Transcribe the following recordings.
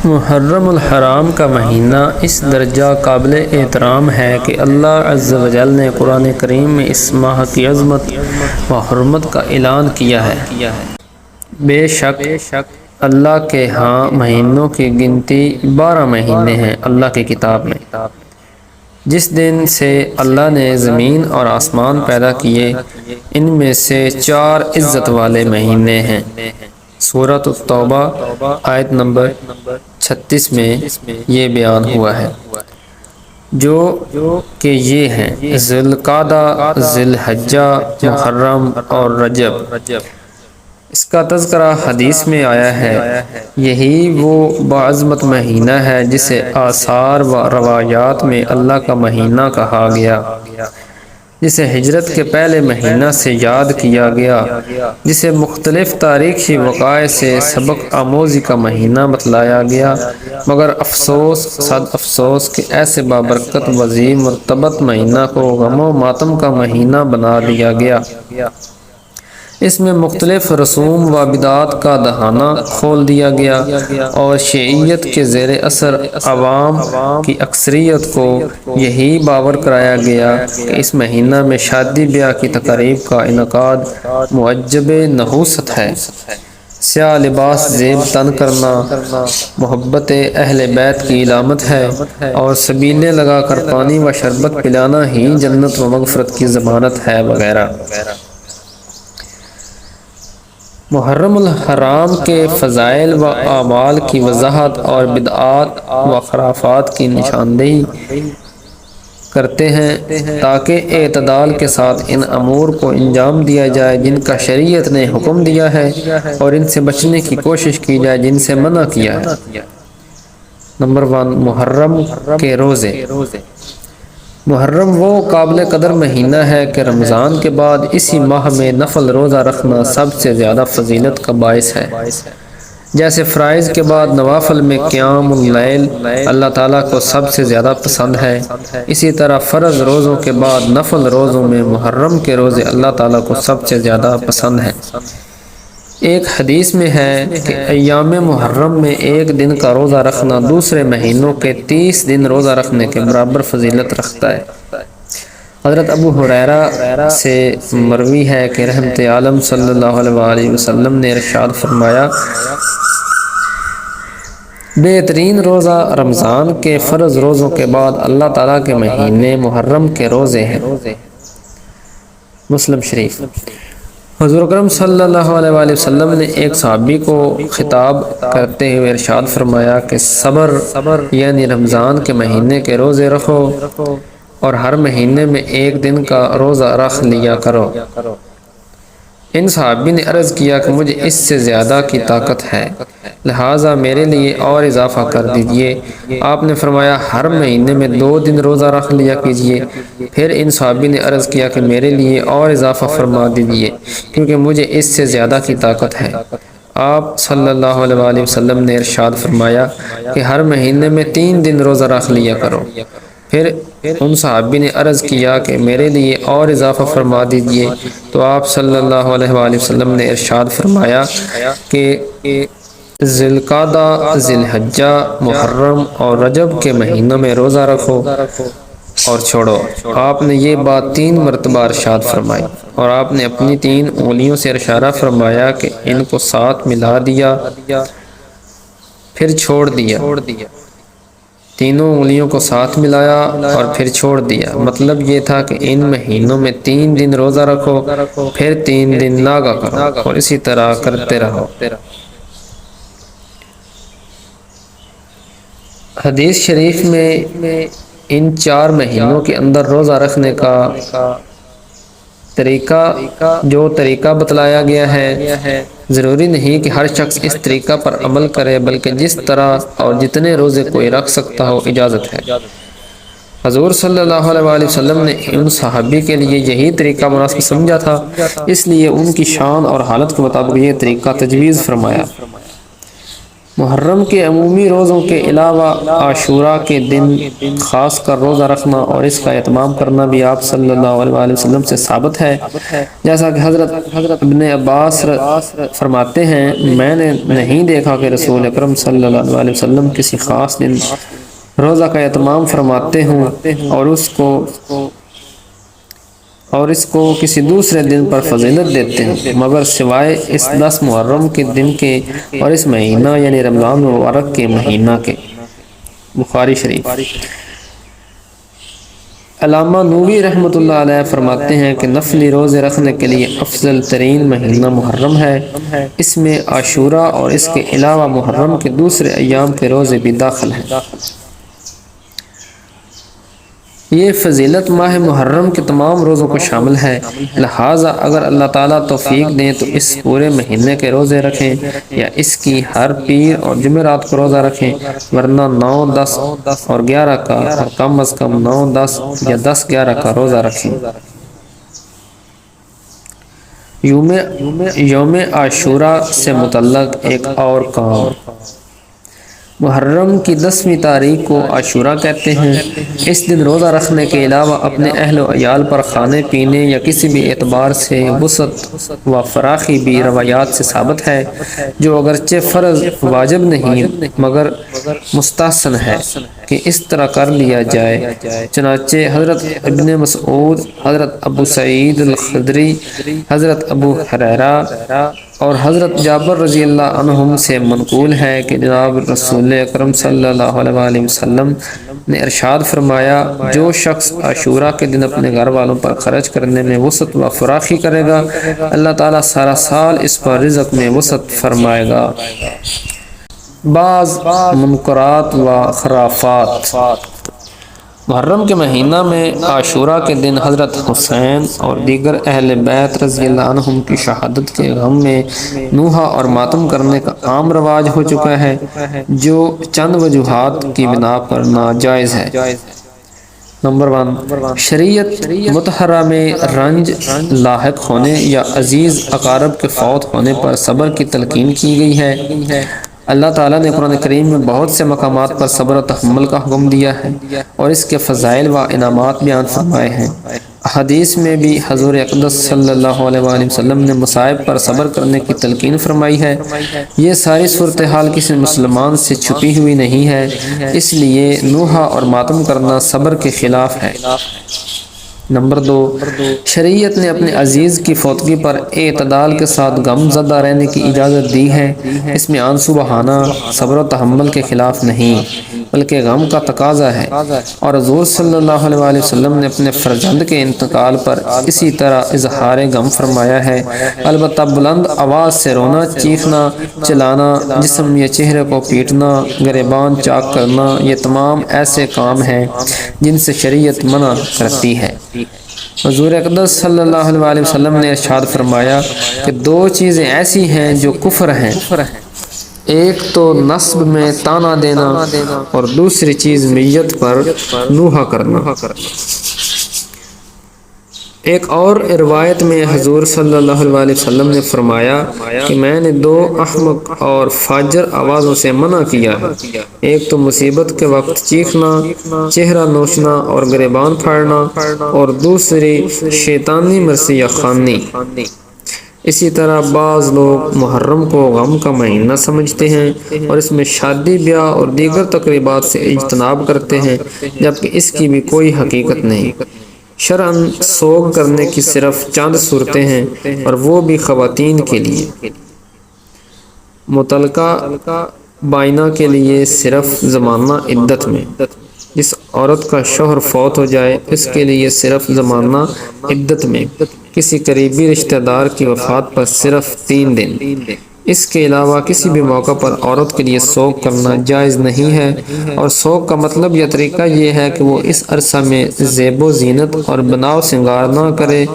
محرم الحرام کا مہینہ اس درجہ قابل احترام ہے کہ اللہ عز و جل نے قرآن کریم میں اس ماہ کی عظمت و حرمت کا اعلان کیا ہے۔ بے شک اللہ کے ہاں مہینوں کی گنتی 12 مہینے ہیں اللہ کی کتاب میں، جس دن سے اللہ نے زمین اور آسمان پیدا کیے ان میں سے 4 عزت والے مہینے ہیں۔ سورۃ التوبہ آیت نمبر 36 میں یہ بیان ہوا ہے، جو کہ یہ ہیں ذی القعدہ، ذی الحجہ، محرم اور رجب۔ اس کا تذکرہ حدیث میں آیا ہے۔ یہی وہ باعظمت مہینہ ہے جسے آثار و روایات میں اللہ کا مہینہ کہا گیا، جسے ہجرت کے پہلے مہینہ سے یاد کیا گیا، جسے مختلف تاریخی وقائع سے سبق آموزی کا مہینہ بتلایا گیا، مگر افسوس صد افسوس کہ ایسے بابرکت وعظیم مرتبط مہینہ کو غم و ماتم کا مہینہ بنا دیا گیا۔ اس میں مختلف رسوم و بدعات کا دہانہ کھول دیا گیا اور شیعیت کے زیر اثر عوام کی اکثریت کو یہی باور کرایا گیا کہ اس مہینہ میں شادی بیاہ کی تقاریب کا انعقاد معجب نحوست ہے۔ سیاہ لباس زیب تن کرنا محبت اہل بیت کی علامت ہے اور سبیلے لگا کر پانی و شربت پلانا ہی جنت و مغفرت کی ضمانت ہے وغیرہ۔ محرم الحرام کے فضائل و اعمال کی وضاحت اور بدعات و خرافات کی نشاندہی کرتے ہیں تاکہ اعتدال کے ساتھ ان امور کو انجام دیا جائے جن کا شریعت نے حکم دیا ہے، اور ان سے بچنے کی کوشش کی جائے جن سے منع کیا ہے۔ نمبر 1، محرم کے روزے۔ محرم وہ قابل قدر مہینہ ہے کہ رمضان کے بعد اسی ماہ میں نفل روزہ رکھنا سب سے زیادہ فضیلت کا باعث ہے۔ جیسے فرائض کے بعد نوافل میں قیام اللیل اللہ تعالیٰ کو سب سے زیادہ پسند ہے، اسی طرح فرض روزوں کے بعد نفل روزوں میں محرم کے روزے اللہ تعالیٰ کو سب سے زیادہ پسند ہیں۔ ایک حدیث میں ہے کہ ایام محرم میں ایک دن کا روزہ رکھنا دوسرے مہینوں کے 30 دن روزہ رکھنے کے برابر فضیلت رکھتا ہے۔ حضرت ابو ہریرہ سے مروی ہے کہ رحمت عالم صلی اللہ علیہ وآلہ وسلم نے ارشاد فرمایا، بہترین روزہ رمضان کے فرض روزوں کے بعد اللہ تعالیٰ کے مہینے محرم کے روزے ہیں۔ مسلم شریف۔ حضور اکرم صلی اللہ علیہ وآلہ وسلم نے ایک صحابی کو خطاب کرتے ہوئے ارشاد فرمایا کہ صبر یعنی رمضان کے مہینے کے روزے رکھو اور ہر مہینے میں ایک دن کا روزہ رکھ لیا کرو۔ ان صحابی نے عرض کیا کہ مجھے اس سے زیادہ کی طاقت ہے، لہٰذا میرے لیے اور اضافہ کر دیجئے۔ آپ نے فرمایا ہر مہینے میں 2 دن روزہ رکھ لیا کیجئے۔ پھر ان صحابی نے عرض کیا کہ میرے لیے اور اضافہ فرما دیجئے کیونکہ مجھے اس سے زیادہ کی طاقت ہے۔ آپ صلی اللہ علیہ وآلہ وسلم نے ارشاد فرمایا کہ ہر مہینے میں 3 دن روزہ رکھ لیا کرو۔ پھر ان صحابی نے عرض کیا کہ میرے لیے اور اضافہ فرما دیجئے، تو آپ صلی اللہ علیہ وآلہ وسلم نے ارشاد فرمایا کہ ذی القعدہ، ذی الحجہ، محرم اور رجب کے مہینوں میں روزہ رکھو اور چھوڑو۔ آپ نے یہ بات 3 مرتبہ ارشاد فرمائی اور آپ نے اپنی 3 انگلیوں سے اشارہ فرمایا کہ ان کو ساتھ ملا دیا پھر چھوڑ دیا۔ تینوں انگلیوں کو ساتھ ملایا اور پھر چھوڑ دیا۔ مطلب یہ تھا کہ ان مہینوں میں 3 دن روزہ رکھو، پھر 3 دن لاگا کرو اور اسی طرح کرتے رہو۔ حدیث شریف میں ان 4 مہینوں کے اندر روزہ رکھنے کا طریقہ بتلایا گیا ہے۔ ضروری نہیں کہ ہر شخص اس طریقہ پر عمل کرے، بلکہ جس طرح اور جتنے روزے کوئی رکھ سکتا ہو اجازت ہے۔ حضور صلی اللہ علیہ وآلہ وسلم نے ان صحابی کے لیے یہی طریقہ مناسب سمجھا تھا، اس لیے ان کی شان اور حالت کے مطابق یہ طریقہ تجویز فرمایا۔ محرم کے عمومی روزوں کے علاوہ عاشورہ کے دن خاص کر روزہ رکھنا اور اس کا اہتمام کرنا بھی آپ صلی اللہ علیہ وسلم سے ثابت ہے، جیسا کہ حضرت ابن عباس فرماتے ہیں، میں نے نہیں دیکھا کہ رسول اکرم صلی اللہ علیہ وسلم کسی خاص دن روزہ کا اہتمام فرماتے ہوں اور اس کو کسی دوسرے دن پر فضیلت دیتے ہیں، مگر سوائے اس 10 محرم کے دن کے اور اس مہینہ یعنی رمضان مبارک کے مہینہ کے۔ بخاری شریف۔ علامہ نووی رحمۃ اللہ علیہ فرماتے ہیں کہ نفلی روزے رکھنے کے لیے افضل ترین مہینہ محرم ہے، اس میں عاشورہ اور اس کے علاوہ محرم کے دوسرے ایام کے روزے بھی داخل ہیں۔ یہ فضیلت ماہ محرم کے تمام روزوں کو شامل ہے، لہٰذا اگر اللہ تعالیٰ توفیق دیں تو اس پورے مہینے کے روزے رکھیں یا اس کی ہر پیر اور جمعرات کو روزہ رکھیں، ورنہ 9، 10 اور 11 کا اور کم از کم 9، 10 یا 10، 11 کا روزہ رکھیں۔ یوم عاشورہ سے متعلق ایک اور کام۔ محرم کی 10ویں تاریخ کو عاشورہ کہتے ہیں۔ اس دن روزہ رکھنے کے علاوہ اپنے اہل و عیال پر کھانے پینے یا کسی بھی اعتبار سے وسعت و فراخی بھی روایات سے ثابت ہے، جو اگرچہ فرض واجب نہیں مگر مستحسن ہے کہ اس طرح کر لیا جائے۔ چنانچہ حضرت ابن مسعود، حضرت ابو سعید الخدری، حضرت ابو ہریرہ اور حضرت جابر رضی اللہ عنہم سے منقول ہے کہ جناب رسول اکرم صلی اللہ علیہ وسلم نے ارشاد فرمایا، جو شخص عاشورہ کے دن اپنے گھر والوں پر خرچ کرنے میں وسعت و فراخی کرے گا، اللہ تعالیٰ سارا سال اس پر رزق میں وسعت فرمائے گا۔ بعض منکرات و خرافات۔ محرم کے مہینہ میں عاشورہ کے دن حضرت حسین اور دیگر اہل بیت رضی اللہ عنہم کی شہادت کے غم میں نوحہ اور ماتم کرنے کا عام رواج ہو چکا ہے، جو چند وجوہات کی بنا پر ناجائز ہے۔ نمبر 1، شریعت مطہرہ میں رنج لاحق ہونے یا عزیز اقارب کے فوت ہونے پر صبر کی تلقین کی گئی ہے۔ اللہ تعالیٰ نے قرآن کریم میں بہت سے مقامات پر صبر و تحمل کا حکم دیا ہے اور اس کے فضائل و انعامات بیان فرمائے ہیں۔ احادیث میں بھی حضور اقدس صلی اللہ علیہ وسلم نے مصائب پر صبر کرنے کی تلقین فرمائی ہے۔ یہ ساری صورتحال کسی مسلمان سے چھپی ہوئی نہیں ہے، اس لیے نوحہ اور ماتم کرنا صبر کے خلاف ہے۔ نمبر 2، شریعت نے اپنے عزیز کی فوتگی پر اعتدال کے ساتھ غم زدہ رہنے کی اجازت دی ہے۔ اس میں آنسو بہانا صبر و تحمل کے خلاف نہیں بلکہ غم کا تقاضا ہے، اور حضور صلی اللہ علیہ وسلم نے اپنے فرزند کے انتقال پر اسی طرح اظہار غم فرمایا ہے۔ البتہ بلند آواز سے رونا، چیخنا، چلانا، جسم یا چہرے کو پیٹنا، گریبان چاک کرنا، یہ تمام ایسے کام ہیں جن سے شریعت منع کرتی ہے۔ حضور اقدس صلی اللہ علیہ وسلم نے ارشاد فرمایا کہ 2 چیزیں ایسی ہیں جو کفر ہیں، ایک تو نصب میں تانا دینا اور دوسری چیز میت پر نوحہ کرنا۔ ایک اور روایت میں حضور صلی اللہ علیہ وسلم نے فرمایا کہ میں نے 2 احمق اور فاجر آوازوں سے منع کیا ہے، ایک تو مصیبت کے وقت چیخنا، چہرہ نوچنا اور گریبان پھاڑنا، اور دوسری شیطانی مرثیہ خوانی۔ اسی طرح بعض لوگ محرم کو غم کا مہینہ سمجھتے ہیں اور اس میں شادی، بیاہ اور دیگر تقریبات سے اجتناب کرتے ہیں، جبکہ اس کی بھی کوئی حقیقت نہیں۔ شرعاً سوگ کرنے کی صرف چند صورتیں ہیں اور وہ بھی خواتین کے لیے۔ مطلقہ بائنہ کے لیے صرف زمانہ عدت میں، جس عورت کا شوہر فوت ہو جائے اس کے لیے صرف زمانہ عدت میں، کسی قریبی رشتہ دار کی وفات پر صرف 3 دن۔ اس کے علاوہ کسی بھی موقع پر عورت کے لیے سوگ کرنا جائز نہیں ہے، اور سوگ کا مطلب یا طریقہ یہ ہے کہ وہ اس عرصہ میں زیب و زینت اور بناؤ سنگار نہ کرے،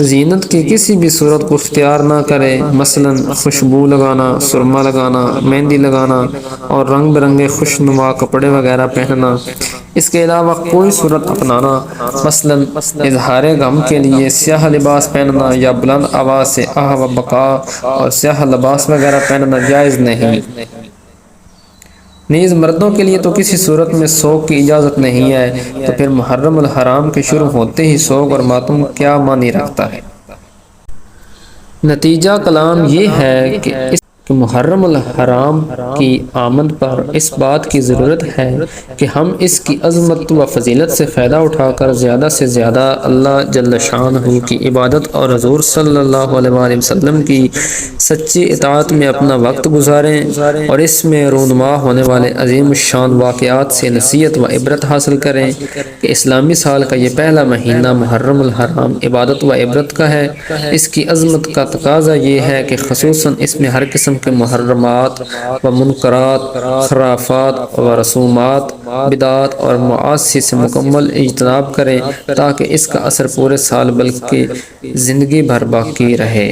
زینت کی کسی بھی صورت کو اختیار نہ کرے، مثلا خوشبو لگانا، سرما لگانا، مہندی لگانا اور رنگ برنگے خوشنما کپڑے وغیرہ پہننا۔ اس کے علاوہ کوئی صورت اپنانا، مثلا اظہار غم کے لیے سیاہ لباس پہننا یا بلند آواز سے آہ و بکا اور سیاہ لباس وغیرہ پہننا جائز نہیں۔ نیز مردوں کے لیے تو کسی صورت میں سوگ کی اجازت نہیں ہے، تو پھر محرم الحرام کے شروع ہوتے ہی سوگ اور ماتم کیا معنی رکھتا ہے؟ نتیجہ کلام یہ ہے کہ محرم الحرام کی آمد پر اس بات کی ضرورت ہے کہ ہم اس کی عظمت و فضیلت سے فائدہ اٹھا کر زیادہ سے زیادہ اللہ جل شانہ کی عبادت اور حضور صلی اللہ علیہ وآلہ وسلم کی سچی اطاعت میں اپنا وقت گزاریں اور اس میں رونما ہونے والے عظیم الشان واقعات سے نصیحت و عبرت حاصل کریں کہ اسلامی سال کا یہ پہلا مہینہ محرم الحرام عبادت و عبرت کا ہے۔ اس کی عظمت کا تقاضا یہ ہے کہ خصوصاً اس میں ہر قسم کے محرمات و منکرات، خرافات و رسومات، بدعات اور معاصی سے مکمل اجتناب کریں تاکہ اس کا اثر پورے سال بلکہ زندگی بھر باقی رہے۔